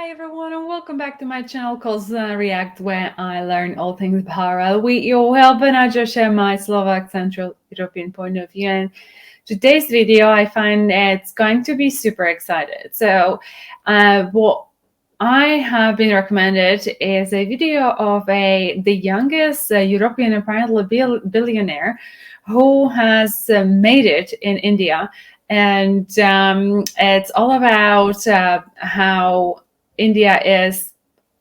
Hi everyone, and welcome back to my channel called Zuzanareacts, where I learn all things Bahara with your help, and I just share my Slovak Central European point of view. And today's video, I find it's going to be super excited. So what I have been recommended is a video of the youngest European apparently billionaire who has made it in India. And it's all about how India is,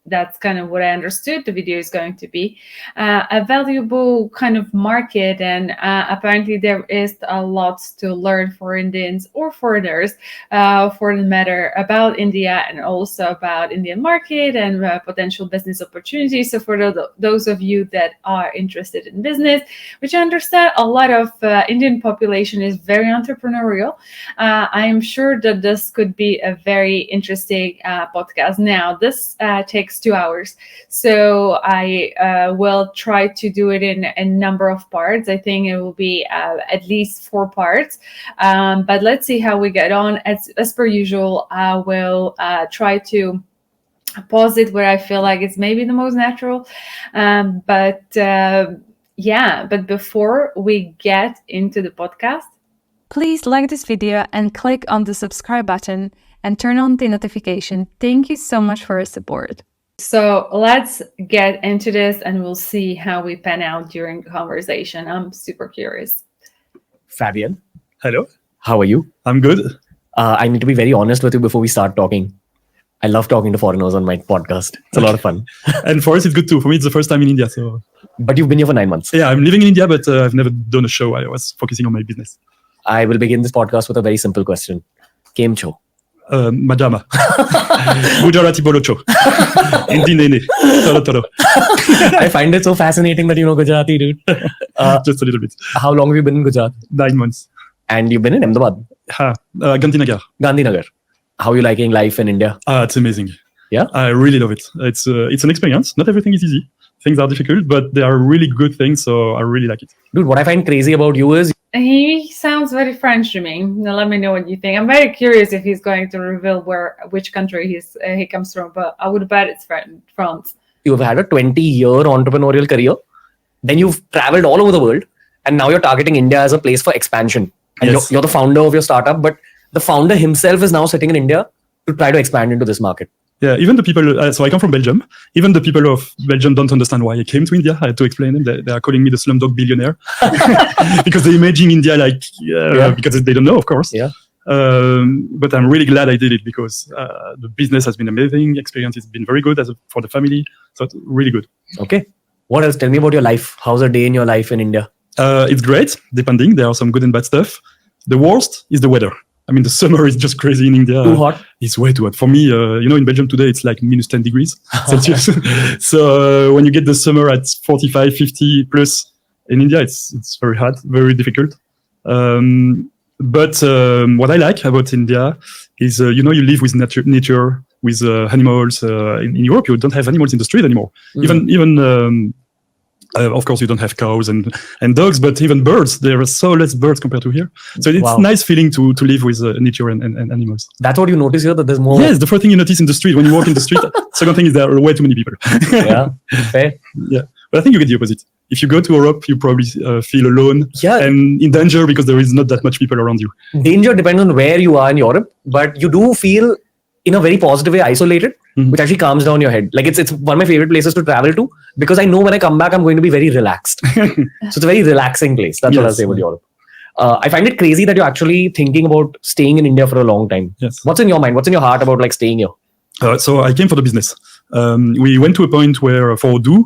that's kind of what I understood the video is going to be, a valuable kind of market. And apparently there is a lot to learn for Indians or foreigners, for the matter, about India and also about Indian market and potential business opportunities. So for those of you that are interested in business, which I understand a lot of Indian population is very entrepreneurial, I am sure that this could be a very interesting podcast. Now, this takes 2 hours, so I will try to do it in a number of parts. I think it will be at least 4 parts, but let's see how we get on. As per usual, I will try to pause it where I feel like it's maybe the most natural, but before we get into the podcast, please like this video and click on the subscribe button and turn on the notification. Thank you so much for your support. So let's get into this and we'll see how we pan out during the conversation. I'm super curious. Fabian, hello. How are you? I'm good. I need to be very honest with you before we start talking. I love talking to foreigners on my podcast. It's a lot of fun. And for us, it's good too. For me, it's the first time in India. So. But you've been here for 9 months. Yeah, I'm living in India, but I've never done a show. I was focusing on my business. I will begin this podcast with a very simple question. Kem cho? Majama. Gujarati bolo cho. Hindi nene. Toro toro. I find it so fascinating that you know Gujarati, dude. Just a little bit. How long have you been in Gujarat? 9 months. And you've been in Ahmedabad? Gandhinagar. Gandhinagar. How are you liking life in India? It's amazing. Yeah? I really love it. It's an experience. Not everything is easy. Things are difficult, but they are really good things, so I really like it. Dude, what I find crazy about you is... He sounds very French to me. Now, let me know what you think. I'm very curious if he's going to reveal which country he comes from, but I would bet it's France. You've had a 20-year entrepreneurial career, then you've traveled all over the world, and now you're targeting India as a place for expansion. And yes. You're the founder of your startup, but the founder himself is now sitting in India to try to expand into this market. Yeah, even the people, so I come from Belgium, even the people of Belgium don't understand why I came to India. I had to explain them. They are calling me the slumdog billionaire because they're imaging India like, because they don't know, of course. Yeah. But I'm really glad I did it because the business has been amazing. Experience has been very good for the family. So it's really good. Okay. What else? Tell me about your life. How's a day in your life in India? It's great, depending. There are some good and bad stuff. The worst is the weather. I mean, the summer is just crazy in India. Too hot? It's way too hot. For me, in Belgium today, it's like minus 10 degrees Celsius. So when you get the summer at 45, 50 plus, in India, it's very hot, very difficult. But what I like about India is, you live with nature, with animals. In Europe, you don't have animals in the street anymore. Even of course, you don't have cows and dogs, but even birds, there are so less birds compared to here. So it's a nice feeling to live with nature and animals. That's what you notice here, that there's more... Yes, the first thing you notice in the street, when you walk in the street, second thing is there are way too many people. Yeah, fair. Yeah, but I think you get the opposite. If you go to Europe, you probably feel alone and in danger because there is not that much people around you. Danger depends on where you are in Europe, but you do feel in a very positive way isolated, which actually calms down your head. Like it's one of my favorite places to travel to because I know when I come back, I'm going to be very relaxed. So it's a very relaxing place. That's what I'll say about Europe. I find it crazy that you're actually thinking about staying in India for a long time. Yes. What's in your mind? What's in your heart about like staying here? So I came for the business. We went to a point where for Odoo,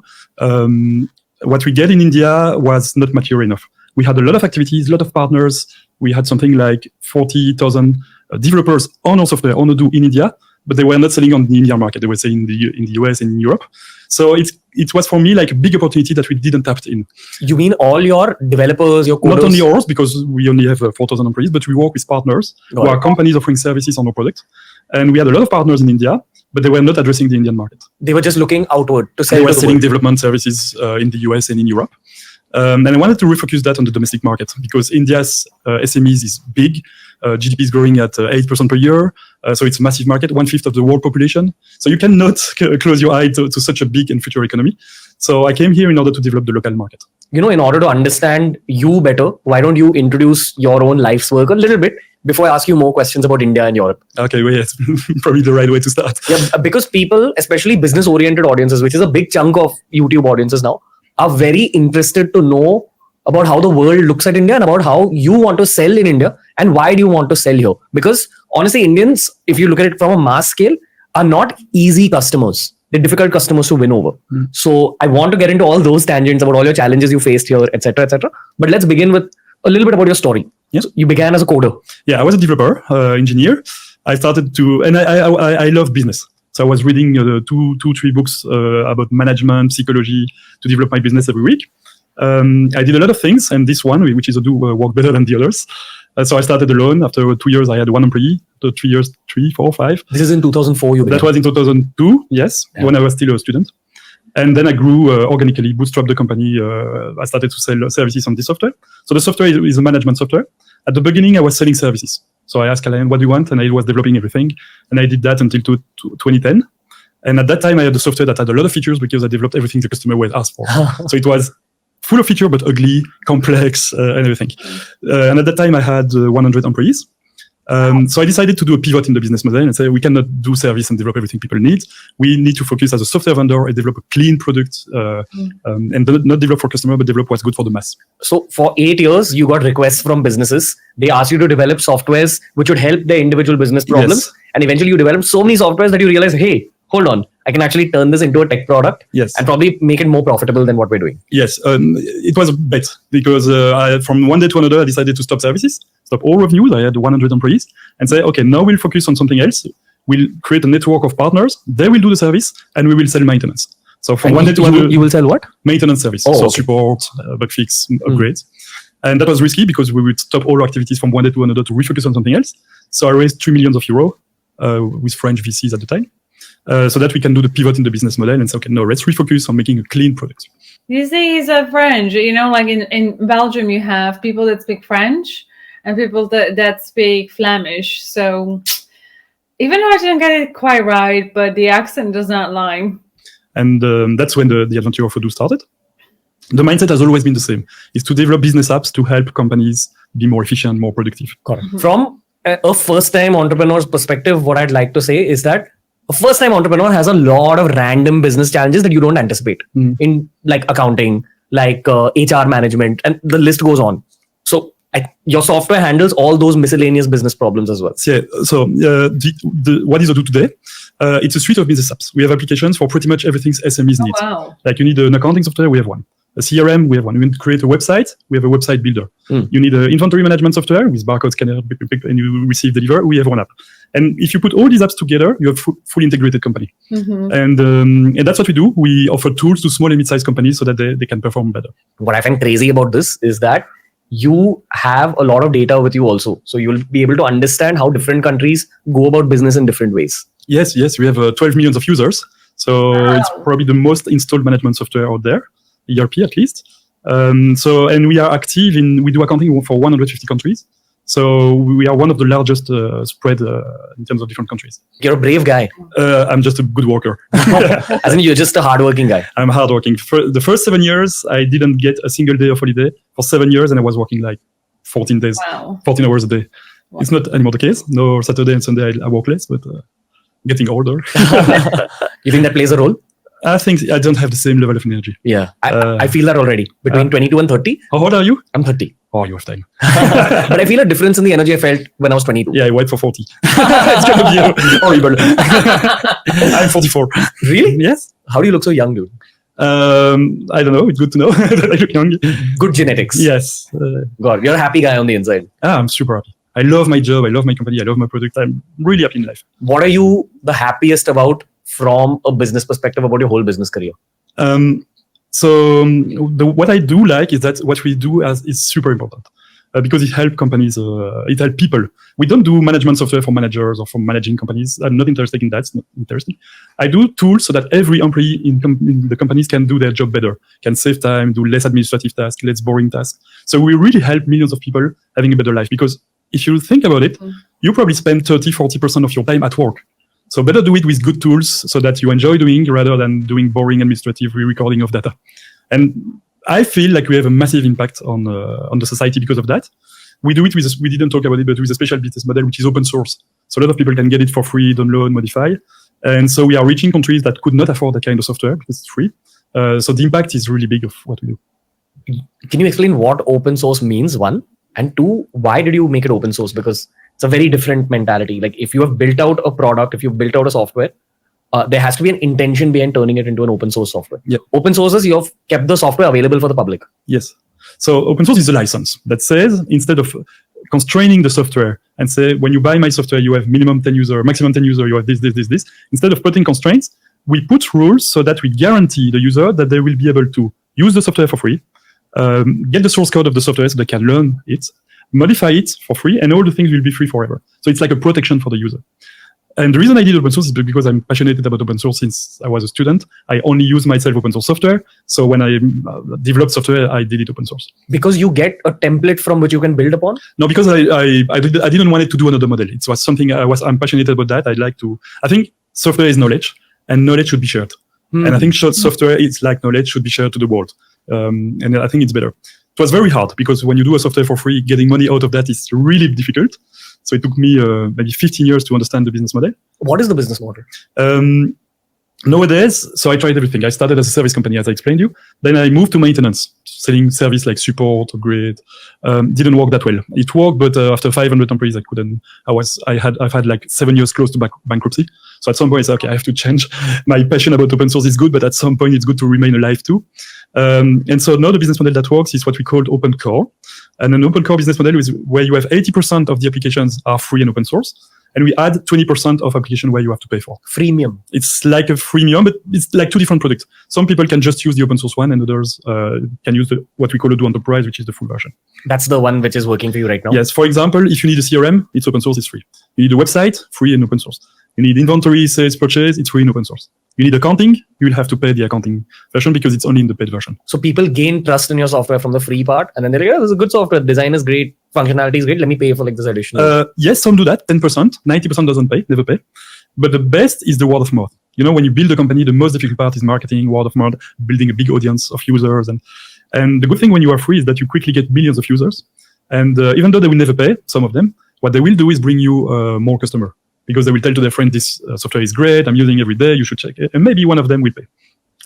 what we get in India was not mature enough. We had a lot of activities, a lot of partners. We had something like 40,000 developers on our software on Odoo in India, but they were not selling on the Indian market. They were selling in the US and in Europe. So it was for me like a big opportunity that we didn't tap in. You mean all your developers, your coders? Not only ours, because we only have 4,000 employees, but we work with partners who are companies offering services on our product. And we had a lot of partners in India, but they were not addressing the Indian market. They were just looking outward to sell. They were selling development services in the US and in Europe. And I wanted to refocus that on the domestic market because India's SMEs is big. GDP is growing at 8% per year. So it's a massive market, 1/5 of the world population. So you cannot close your eye to such a big and future economy. So I came here in order to develop the local market. You know, in order to understand you better, why don't you introduce your own life's work a little bit before I ask you more questions about India and Europe? Okay, well, yes, probably the right way to start. Yeah, because people, especially business-oriented audiences, which is a big chunk of YouTube audiences now, are very interested to know about how the world looks at India and about how you want to sell in India and why do you want to sell here. Because honestly, Indians, if you look at it from a mass scale, are not easy customers. They're difficult customers to win over. So I want to get into all those tangents about all your challenges you faced here, etc., etc. But let's begin with a little bit about your story. Yes. So you began as a coder. Yeah, I was a developer, engineer. I started to, and I love business. So I was reading 2-3 books about management, psychology to develop my business every week. I did a lot of things, and this one, which is a work better than the others. So I started alone. After 2 years, I had 1 employee. After 3 years, 3, 4, 5. This is in 2004 you began. That was in 2002, yes, when I was still a student. And then I grew organically, bootstrapped the company. I started to sell services on this software. So the software is a management software. At the beginning, I was selling services. So I asked Alain, what do you want? And I was developing everything. And I did that until 2010. And at that time, I had a software that had a lot of features because I developed everything the customer would ask for. So it was full of features, but ugly, complex, and everything. And at that time, I had 100 employees. So I decided to do a pivot in the business model and say, we cannot do service and develop everything people need. We need to focus as a software vendor and develop a clean product and not develop for customer, but develop what's good for the mass. So for 8 years, you got requests from businesses. They asked you to develop softwares which would help their individual business problems. Yes. And eventually you developed so many softwares that you realize, hey, hold on, I can actually turn this into a tech product and probably make it more profitable than what we're doing. Yes, it was a bet because from one day to another, I decided to stop services, stop all revenues. I had 100 employees and say, okay, now we'll focus on something else. We'll create a network of partners. They will do the service and we will sell maintenance. So from one day to another, you will sell what? Maintenance service. Support, bug fix, upgrades. And that was risky because we would stop all activities from one day to another to refocus on something else. So I raised 3 million euros with French VCs at the time. So that we can do the pivot in the business model and say, okay, no, let's refocus on making a clean product. You see, he's a French. You know, like in Belgium, you have people that speak French and people that speak Flemish. So even though I didn't get it quite right, but the accent does not lie. And that's when the adventure of Odoo started. The mindset has always been the same. It's to develop business apps to help companies be more efficient, more productive. Correct. From a first-time entrepreneur's perspective, what I'd like to say is that a first-time entrepreneur has a lot of random business challenges that you don't anticipate in like accounting, like HR management, and the list goes on. So your software handles all those miscellaneous business problems as well. Yeah. So what is Odoo today? It's a suite of business apps. We have applications for pretty much everything SMEs need. Wow. Like you need an accounting software, we have one. A CRM, we have one. You need to create a website, we have a website builder. You need an inventory management software with barcode scanner, and you receive, deliver, we have one app. And if you put all these apps together, you have a fully integrated company. And that's what we do. We offer tools to small and mid-sized companies so that they can perform better. What I find crazy about this is that you have a lot of data with you also. So you'll be able to understand how different countries go about business in different ways. Yes. We have 12 million of users. So it's probably the most installed management software out there, ERP at least. And we are active we do accounting for 150 countries. So we are one of the largest spread in terms of different countries. You're a brave guy. I'm just a good worker. As in, you're just a hardworking guy. I'm hardworking. For the first 7 years, I didn't get a single day of holiday for 7 years, and I was working like 14 days, 14 hours a day. Wow. It's not anymore the case. No, Saturday and Sunday I work less, but getting older. You think that plays a role? I think I don't have the same level of energy. Yeah, I feel that already. Between 22 and 30. How old are you? I'm 30. Oh, you have time. But I feel a difference in the energy I felt when I was 22. Yeah, I wait for 40. It's going to be horrible. I'm 44. Really? Yes. How do you look so young, dude? I don't know. It's good to know that I look young. Good genetics. Yes. God, you're a happy guy on the inside. I'm super happy. I love my job. I love my company. I love my product. I'm really happy in life. What are you the happiest about from a business perspective about your whole business career? So what I do like is that what we do is super important because it helps companies, it helps people. We don't do management software for managers or for managing companies. I'm not interested in that. It's not interesting. I do tools so that every employee in the companies can do their job better, can save time, do less administrative tasks, less boring tasks. So we really help millions of people having a better life because if you think about it, you probably spend 30-40% of your time at work. So better do it with good tools so that you enjoy doing rather than doing boring administrative re-recording of data. And I feel like we have a massive impact on the society because of that. We do it with, we didn't talk about it, but with a special business model, which is open source. So a lot of people can get it for free, download, modify. And so we are reaching countries that could not afford that kind of software because it's free. So the impact is really big of what we do. Can you explain what open source means, one? And two, why did you make it open source? Because it's a very different mentality. Like if you have built out a product, if you've built out a software, there has to be an intention behind turning it into an open source software. Yep. Open source is you have kept the software available for the public. Yes. So open source is a license that says instead of constraining the software and say, when you buy my software, you have minimum 10 user, maximum 10 user, you have this. Instead of putting constraints, we put rules so that we guarantee the user that they will be able to use the software for free, get the source code of the software so they can learn it, modify it for free, and all the things will be free forever. So it's like a protection for the user. And the reason I did open source is because I'm passionate about open source since I was a student. I only use myself open source software. So when I developed software, I did it open source. Because you get a template from which you can build upon? No, because I didn't want it to do another model. It was something I'm passionate about that. I think software is knowledge and knowledge should be shared. And I think software is like knowledge should be shared to the world. And I think it's better. It was very hard because when you do a software for free, getting money out of that is really difficult. So it took me maybe 15 years to understand the business model. What is the business model? Nowadays, so I tried everything. I started as a service company, as I explained you. Then I moved to maintenance, selling service like support, upgrade. Didn't work that well. It worked, but after 500 employees, I couldn't. I've had like 7 years close to bankruptcy. So at some point, I said, okay, I have to change. My passion about open source is good, but at some point, it's good to remain alive too. And so now the business model that works is what we call open core. And an open core business model is where you have 80% of the applications are free and open source. And we add 20% of application where you have to pay for. Freemium. It's like a freemium, but it's like two different products. Some people can just use the open source one and others can use what we call a Do Enterprise, which is the full version. That's the one which is working for you right now? Yes. For example, if you need a CRM, it's open source, it's free. You need a website, free and open source. You need inventory, sales, purchase, it's free and open source. You need accounting, you will have to pay the accounting version because it's only in the paid version. So people gain trust in your software from the free part and then they're like, oh, this is a good software, design is great, functionality is great, let me pay for like this additional. Yes, some do that, 10%, 90% doesn't pay, never pay. But the best is the word of mouth. You know, when you build a company, the most difficult part is marketing, word of mouth, building a big audience of users. And the good thing when you are free is that you quickly get millions of users. And even though they will never pay, some of them, what they will do is bring you more customer. Because they will tell to their friend, this software is great, I'm using it every day, you should check it. And maybe one of them will pay.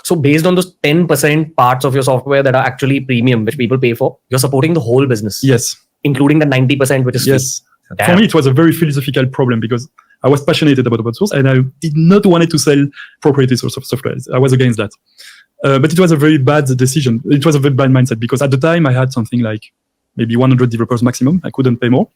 So based on those 10% parts of your software that are actually premium, which people pay for, you're supporting the whole business. Yes. Including the 90% which is free. Yes. For me, it was a very philosophical problem because I was passionate about open source and I did not want to sell proprietary source of software. I was against that. But it was a very bad decision. It was a very bad mindset because at the time I had something like maybe 100 developers maximum. I couldn't pay more.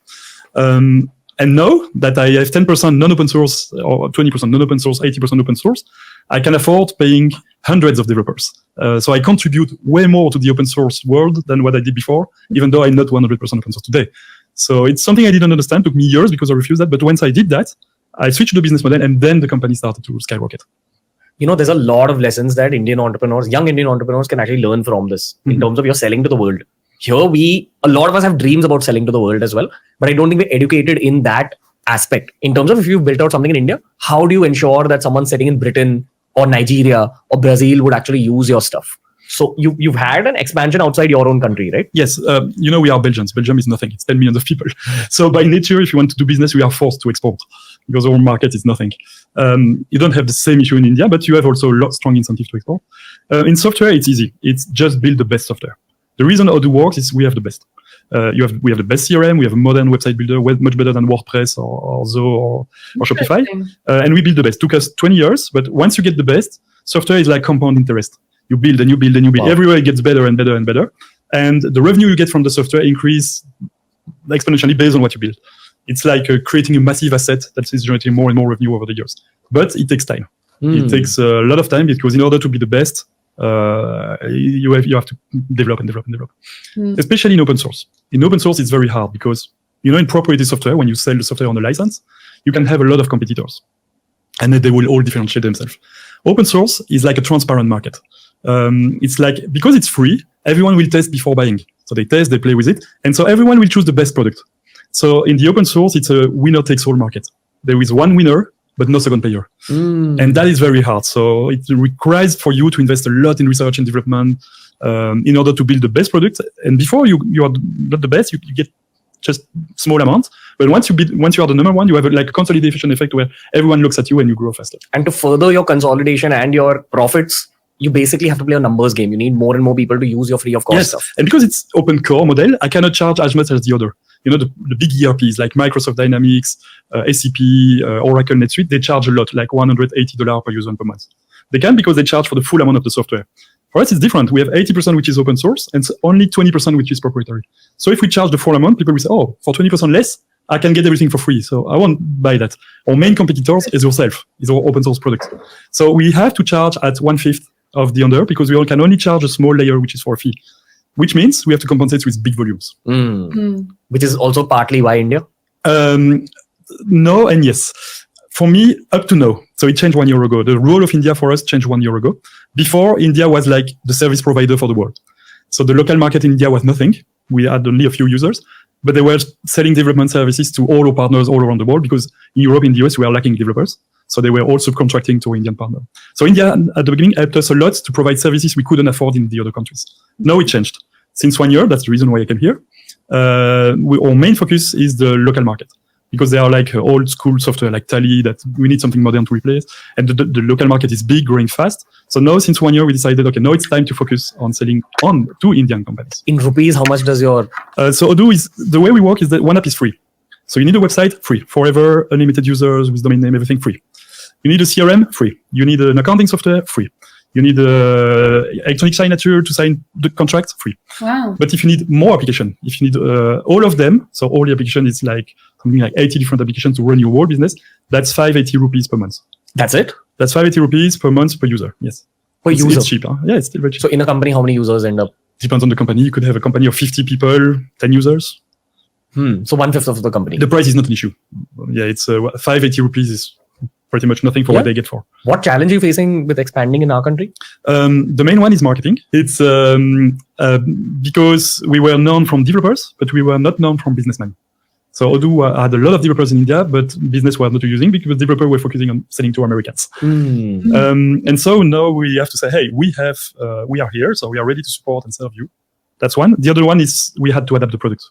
And now that I have 10% non-open source or 20% non-open source, 80% open source, I can afford paying hundreds of developers. So I contribute way more to the open source world than what I did before, even though I'm not 100% open source today. So it's something I didn't understand. It took me years because I refused that. But once I did that, I switched the business model and then the company started to skyrocket. You know, there's a lot of lessons that Indian entrepreneurs, young Indian entrepreneurs can actually learn from this in terms of your selling to the world. Here a lot of us have dreams about selling to the world as well, but I don't think we're educated in that aspect. In terms of if you've built out something in India, how do you ensure that someone sitting in Britain or Nigeria or Brazil would actually use your stuff? So you've had an expansion outside your own country, right? Yes. You know, we are Belgians. Belgium is nothing. It's 10 million of people. So by nature, if you want to do business, we are forced to export because our market is nothing. You don't have the same issue in India, but you have also a strong incentive to export. In software, it's easy. It's just build the best software. The reason Odoo works is we have the best. We have the best CRM. We have a modern website builder, much better than WordPress or Zoho or Shopify. And we build the best. It took us 20 years, but once you get the best, software is like compound interest. You build and you build and you build. Wow. Everywhere it gets better and better and better. And the revenue you get from the software increase exponentially based on what you build. It's like creating a massive asset that is generating more and more revenue over the years. But it takes time. It takes a lot of time because in order to be the best, you have to develop and develop and develop. Especially in open source. In open source, it's very hard because, you know, in proprietary software, when you sell the software on a license, you can have a lot of competitors. And then they will all differentiate themselves. Open source is like a transparent market. It's like, because it's free, everyone will test before buying. So they test, they play with it. And so everyone will choose the best product. So in the open source, it's a winner takes all market. There is one winner, but no second player. And that is very hard. So it requires for you to invest a lot in research and development in order to build the best product. And before you are not the best, you get just small amounts. But once you are the number one, you have a consolidation effect where everyone looks at you and you grow faster. And to further your consolidation and your profits, you basically have to play a numbers game. You need more and more people to use your free of cost stuff. And because it's open core model, I cannot charge as much as the other. The big ERPs like Microsoft Dynamics, SAP, Oracle, NetSuite, they charge a lot, like $180 per user per month. They can because they charge for the full amount of the software. For us, it's different. We have 80% which is open source and only 20% which is proprietary. So if we charge the full amount, people will say, oh, for 20% less, I can get everything for free. So I won't buy that. Our main competitors is yourself, is our open source product. So we have to charge at 1/5 of the other because we can only charge a small layer which is for a fee, which means we have to compensate with big volumes. Which is also partly why India? No and yes. For me, up to now. So it changed 1 year ago. The role of India for us changed 1 year ago. Before, India was like the service provider for the world. So the local market in India was nothing. We had only a few users, but they were selling development services to all our partners all around the world because in Europe, in the US, we are lacking developers. So they were all subcontracting to Indian partners. So India, at the beginning, helped us a lot to provide services we couldn't afford in the other countries. Now it changed. Since 1 year, that's the reason why I came here. Our main focus is the local market because they are like old school software like Tally that we need something modern to replace. And the local market is big, growing fast. So now since 1 year, we decided, okay, now it's time to focus on selling to Indian companies. In rupees, how much does your... So Odoo is, the way we work is that one app is free. So you need a website, free. Forever, unlimited users with domain name, everything free. You need a CRM, free. You need an accounting software, free. You need electronic signature to sign the contract, free. Wow. But if you need more application, if you need all of them, so all the application is like something like 80 different applications to run your whole business, that's 580 rupees per month. That's it? That's 580 rupees per month per user, yes. Per user? It's cheap, huh? Yeah, it's still very cheap. So in a company, how many users end up? Depends on the company. You could have a company of 50 people, 10 users. So 1/5 of the company. The price is not an issue. Yeah, it's 580 rupees is pretty much nothing for what they get for. What challenge are you facing with expanding in our country? The main one is marketing. It's because we were known from developers, but we were not known from businessmen. So Odoo had a lot of developers in India, but business were not using because developers were focusing on selling to Americans. And so now we have to say, hey, we are here, so we are ready to support and serve you. That's one. The other one is we had to adapt the product.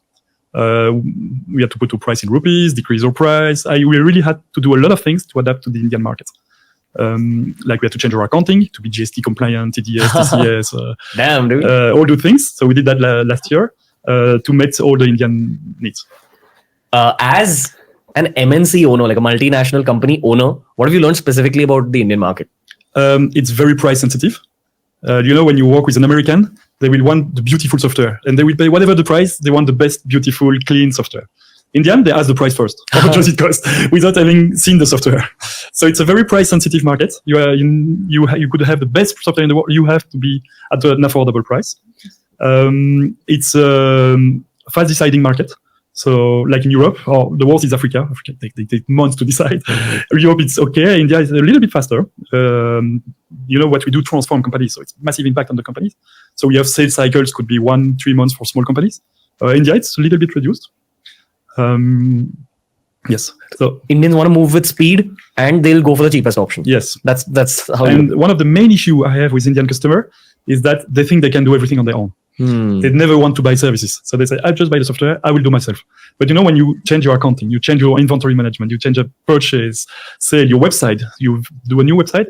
We had to put the price in rupees, decrease our price. We really had to do a lot of things to adapt to the Indian market. Like we had to change our accounting to be GST compliant, TDS, TCS, Damn, dude. all the things. So we did that last year to meet all the Indian needs. As an MNC owner, like a multinational company owner, what have you learned specifically about the Indian market? It's very price sensitive. When you work with an American, they will want the beautiful software and they will pay whatever the price. They want the best, beautiful, clean software. Indian, they ask the price first. How much does it cost without having seen the software? So it's a very price sensitive market. You could have the best software in the world. You have to be at an affordable price. It's a fast deciding market. So like in Europe, or the worst is Africa. They take months to decide. Europe, it's okay. India is a little bit faster. What we do transform companies. So it's massive impact on the companies. So we have sales cycles could be 1-3 months for small companies. India, it's a little bit reduced. Yes. So Indians want to move with speed and they'll go for the cheapest option. Yes. That's how. And one of the main issue I have with Indian customer is that they think they can do everything on their own. They never want to buy services. So they say, I'll just buy the software, I will do myself. But when you change your accounting, you change your inventory management, you change a purchase, sale, your website, you do a new website.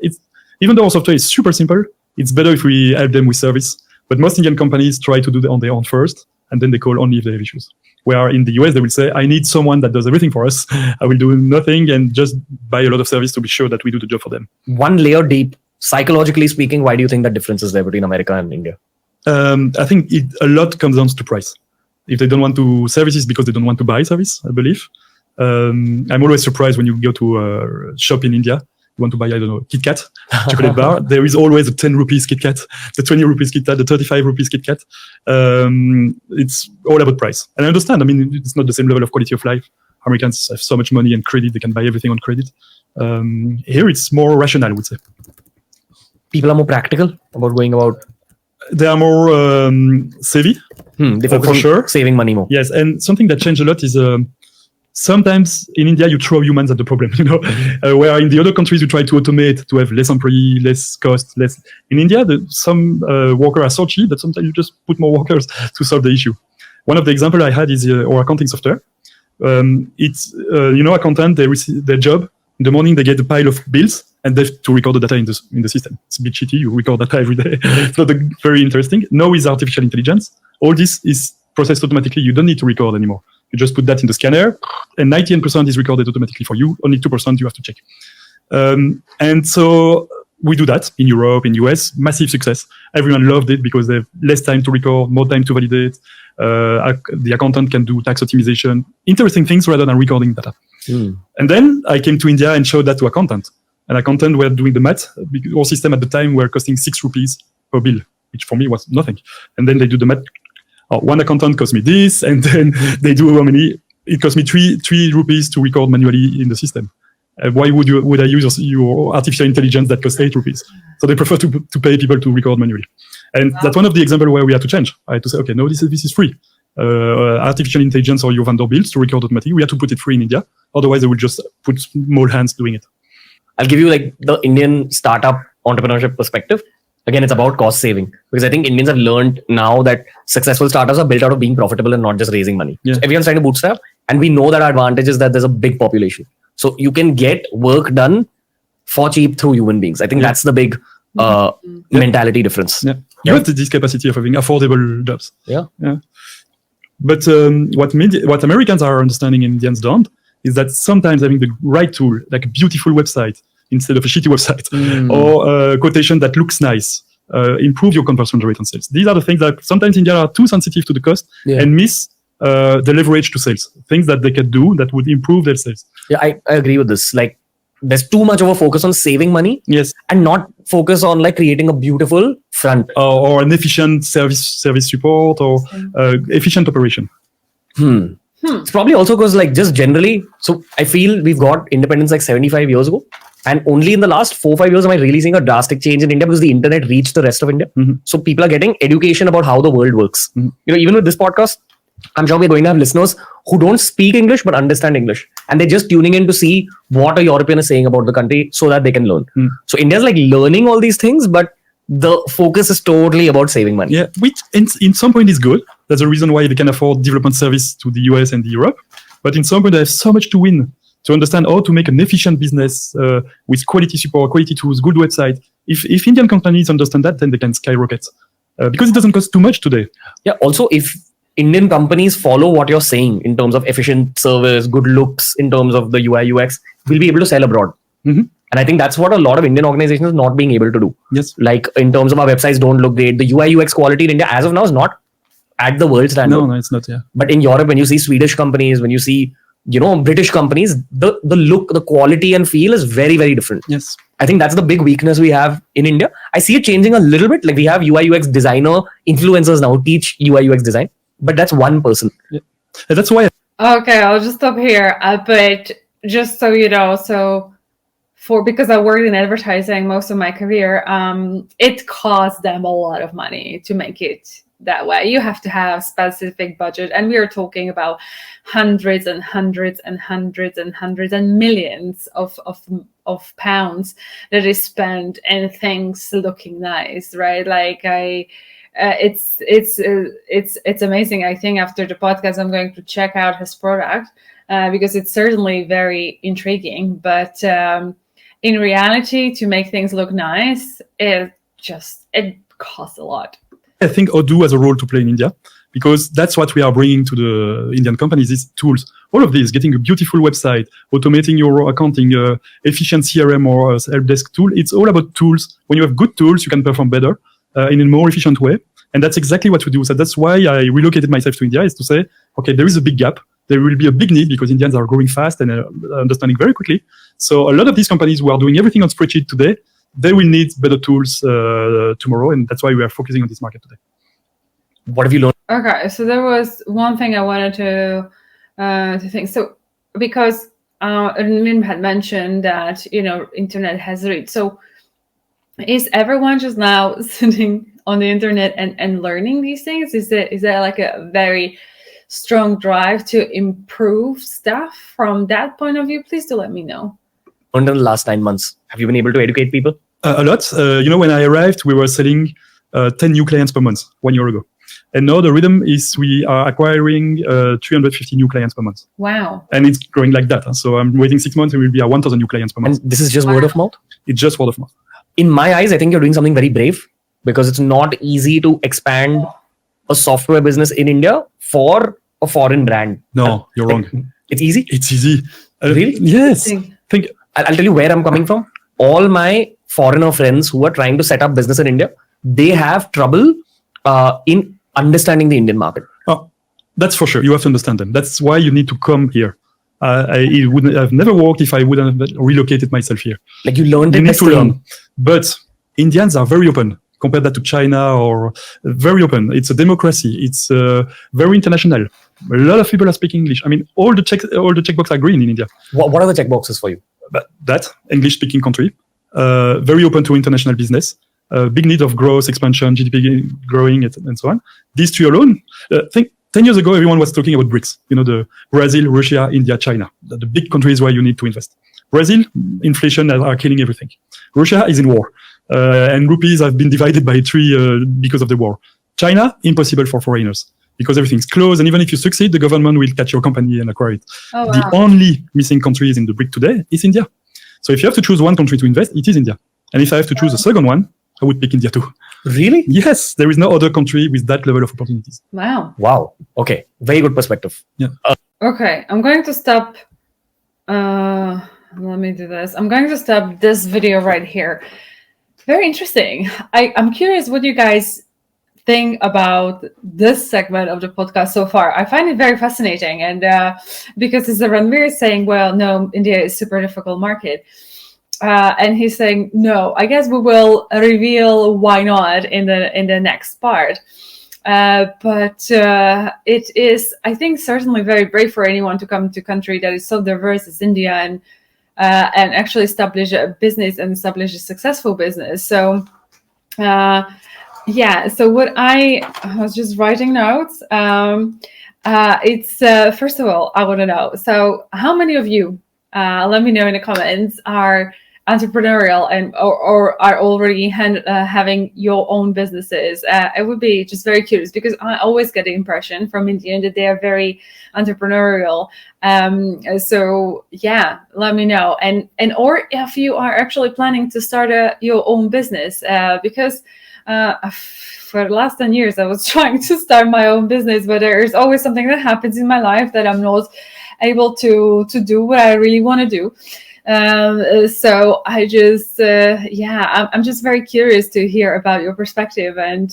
Even though our software is super simple, it's better if we help them with service. But most Indian companies try to do it on their own first, and then they call only if they have issues. Where in the US, they will say, I need someone that does everything for us. I will do nothing and just buy a lot of service to be sure that we do the job for them. One layer deep, psychologically speaking, why do you think that difference is there between America and India? I think a lot comes down to price. If they don't want to services because they don't want to buy service, I believe. I'm always surprised when you go to a shop in India, you want to buy, I don't know, Kit Kat, chocolate bar. There is always a 10 rupees Kit Kat, the 20 rupees Kit Kat, the 35 rupees Kit Kat. It's all about price. And I understand. I mean, it's not the same level of quality of life. Americans have so much money and credit. They can buy everything on credit. Here, it's more rational, I would say. People are more practical about going about. They are more savvy. They focus for on sure. Saving money more. Yes, and something that changed a lot is sometimes in India you throw humans at the problem, where in the other countries you try to automate to have less employee, less cost, less. In India, some workers are so cheap that sometimes you just put more workers to solve the issue. One of the examples I had is our accounting software. It's accountant, they receive their job in the morning, they get a pile of bills and they have to record the data in the system. It's a bit shitty, you record data every day. It's not very interesting. Now with artificial intelligence, all this is processed automatically. You don't need to record anymore. You just put that in the scanner and 98% is recorded automatically for you. Only 2% you have to check. And so we do that in Europe, in US, massive success. Everyone loved it because they have less time to record, more time to validate. The accountant can do tax optimization, interesting things rather than recording data. And then I came to India and showed that to accountant. And accountant were doing the math. Our system at the time were costing 6 rupees per bill, which for me was nothing. And then they do the math. One accountant cost me this, and then they do how many? It cost me 3 rupees to record manually in the system. Why would I use your artificial intelligence that costs 8 rupees? So they prefer to pay people to record manually. And that's one of the examples where we had to change. I had to say, okay, no, this is free. Artificial intelligence or your vendor bills to record automatically. We had to put it free in India. Otherwise, they would just put small hands doing it. I'll give you like the Indian startup entrepreneurship perspective. Again, it's about cost saving, because I think Indians have learned now that successful startups are built out of being profitable and not just raising money. Yeah. So everyone's trying to bootstrap, and we know that our advantage is that there's a big population. So you can get work done for cheap through human beings. I think that's the big mentality difference. Yeah. You have this capacity of having affordable jobs. Yeah. But what Americans are understanding and Indians don't is that sometimes having the right tool, like a beautiful website instead of a shitty website, or a quotation that looks nice, improve your conversion rate on sales. These are the things that sometimes India are too sensitive to the cost and miss the leverage to sales. Things that they can do that would improve their sales. Yeah, I agree with this. Like, there's too much of a focus on saving money, and not focus on like creating a beautiful front or an efficient service support or efficient operation. It's probably also because like just generally, so I feel we've got independence like 75 years ago, and only in the last 4-5 years am I really seeing a drastic change in India because the internet reached the rest of India. So people are getting education about how the world works. Even with this podcast, I'm sure we're going to have listeners who don't speak English but understand English, and they're just tuning in to see what a European is saying about the country so that they can learn. So India's like learning all these things, but the focus is totally about saving money. Yeah, which in some point is good. That's the reason why they can afford development service to the US and the Europe. But in some point, they have so much to win to understand how to make an efficient business with quality support, quality tools, good website. If Indian companies understand that, then they can skyrocket because it doesn't cost too much today. Yeah. Also, if Indian companies follow what you're saying in terms of efficient service, good looks in terms of the UI UX, we'll be able to sell abroad. And I think that's what a lot of Indian organizations are not being able to do. Yes. Like in terms of our websites don't look great. The UI UX quality in India as of now is not at the world standard. No, it's not. Yeah. But in Europe, when you see Swedish companies, when you see, British companies, the look, the quality and feel is very, very different. Yes. I think that's the big weakness we have in India. I see it changing a little bit. Like we have UI UX designer influencers now who teach UI UX design, but that's one person. Yeah. And that's why. Okay, I'll just stop here. But just so you know, because I worked in advertising most of my career, it costs them a lot of money to make it that way. You have to have specific budget, and we are talking about hundreds and hundreds and hundreds and hundreds and millions of pounds that is spent in things looking nice, right? Like it's amazing. I think after the podcast, I'm going to check out his product because it's certainly very intriguing, but in reality, to make things look nice, it costs a lot. I think Odoo has a role to play in India because that's what we are bringing to the Indian companies, these tools. All of this, getting a beautiful website, automating your accounting, efficient CRM or help desk tool. It's all about tools. When you have good tools, you can perform better in a more efficient way. And that's exactly what we do. So that's why I relocated myself to India, is to say, okay, there is a big gap. There will be a big need because Indians are growing fast and understanding very quickly. So a lot of these companies who are doing everything on spreadsheet today, they will need better tools tomorrow. And that's why we are focusing on this market today. What have you learned? Okay, so there was one thing I wanted to think. So because Min had mentioned that, internet has reached. So is everyone just now sitting on the internet and learning these things? Is there like a very strong drive to improve stuff from that point of view? Please do let me know. Until the last 9 months, have you been able to educate people? A lot. When I arrived, we were selling 10 new clients per month 1 year ago. And now the rhythm is we are acquiring 350 new clients per month. Wow. And it's growing like that. So I'm waiting 6 months and we'll be at 1,000 new clients per month. And this is just word of mouth? It's just word of mouth. In my eyes, I think you're doing something very brave, because it's not easy to expand a software business in India for a foreign brand. No, you're wrong. It's easy? It's easy. Really? Yes. Think. I'll tell you where I'm coming from. All my foreigner friends who are trying to set up business in India, they have trouble in understanding the Indian market. Oh, that's for sure. You have to understand them. That's why you need to come here. It wouldn't have never worked if I wouldn't have relocated myself here. Like, you learned You it need as to learn. But Indians are very open. Compare that to China, or very open. It's a democracy. It's very international. A lot of people are speaking English. I mean, all the checkboxes are green in India. What are the checkboxes for you? That English-speaking country, very open to international business, big need of growth, expansion, GDP growing, and so on. These three alone, think 10 years ago, everyone was talking about BRICS. The Brazil, Russia, India, China, the big countries where you need to invest. Brazil, inflation are killing everything. Russia is in war, and rupees have been divided by 3 because of the war. China, impossible for foreigners, because everything's closed, and even if you succeed, the government will catch your company and acquire it. Oh, wow. The only missing countries in the BRIC today is India. So if you have to choose one country to invest, it is India. And if I have to choose a second one, I would pick India too. Really? Yes, there is no other country with that level of opportunities. Wow. Okay. Very good perspective. Yeah. Okay, I'm going to stop. Let me do this. I'm going to stop this video right here. Very interesting. I'm curious what you guys think about this segment of the podcast so far. I find it very fascinating, and because as Ranveer is saying, well, no, India is super difficult market, and he's saying, no, I guess we will reveal why not in the next part. But it is, I think, certainly very brave for anyone to come to a country that is so diverse as India and actually establish a business and establish a successful business. So. Yeah, so what I was just writing notes. It's first of all, I want to know. So, how many of you? Let me know in the comments. Are entrepreneurial and or are already having your own businesses? I would be just very curious, because I always get the impression from India that they are very entrepreneurial. So yeah, let me know. And or if you are actually planning to start your own business, because. For the last 10 years, I was trying to start my own business, but there's always something that happens in my life that I'm not able to do what I really want to do. So I just, I'm just very curious to hear about your perspective. And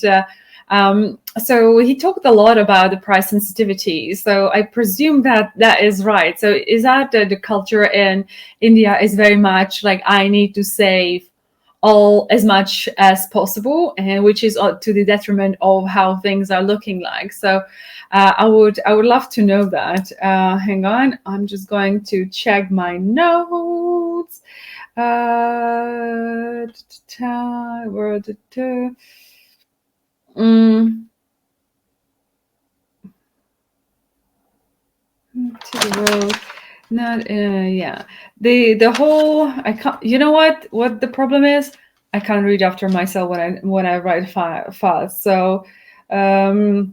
so he talked a lot about the price sensitivity. So I presume that is right. So is that the culture in India is very much like, I need to save all as much as possible, and which is to the detriment of how things are looking like. So I would love to know that. Hang on, I'm just going to check my notes. To the road. Not yeah, the whole, I can't, you know what the problem is, I can't read after myself when I write fast. So so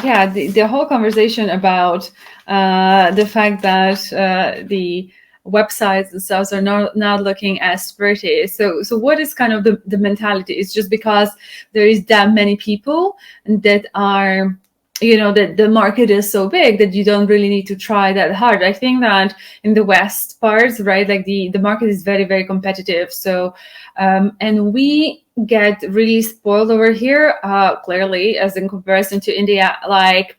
yeah, the whole conversation about the fact that the websites themselves are not looking as pretty. So what is kind of the mentality? It's just because there is that many people that are, that the market is so big that you don't really need to try that hard. I think that in the West parts, right, like the market is very, very competitive. So, and we get really spoiled over here, clearly, as in comparison to India. Like,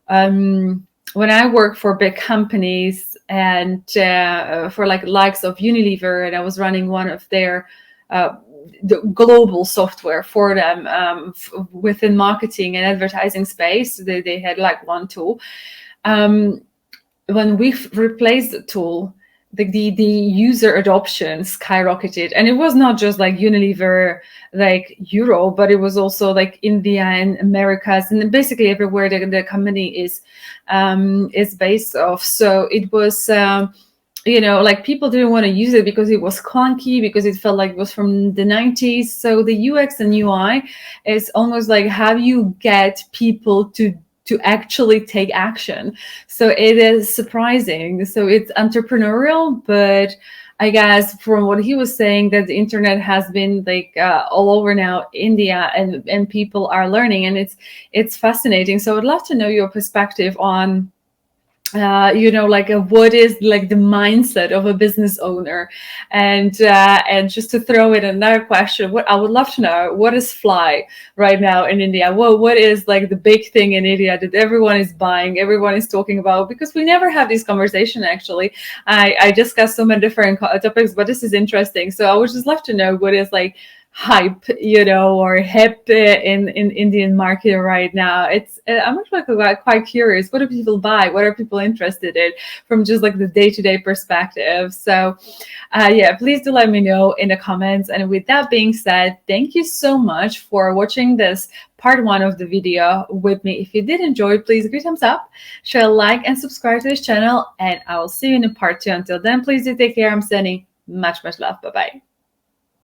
when I work for big companies and for likes of Unilever, and I was running one of their the global software for them within marketing and advertising space. They had like one tool. When we replaced the tool, the user adoption skyrocketed, and it was not just like Unilever, like Europe, but it was also like India and Americas, and basically everywhere the company is based off. So it was like people didn't want to use it because it was clunky, because it felt like it was from the 90s. So the UX and UI is almost like how you get people to actually take action. So it is surprising. So it's entrepreneurial, but I guess from what he was saying, that the internet has been like all over now India, and people are learning, and it's fascinating. So I'd love to know your perspective on what is like the mindset of a business owner, and just to throw in another question, what I would love to know, what is Fly right now in India? What is like the big thing in India that everyone is buying, everyone is talking about? Because we never have this conversation. Actually, I discuss so many different topics, but this is interesting. So I would just love to know what is like hype, or hip in Indian market right now. I'm actually quite curious. What do people buy? What are people interested in from just like the day-to-day perspective? So please do let me know in the comments. And with that being said, thank you so much for watching this part 1 of the video with me. If you did enjoy, please give it a thumbs up, share a like, and subscribe to this channel, and I will see you in part 2. Until then, please do take care. I'm sending much love. Bye-bye.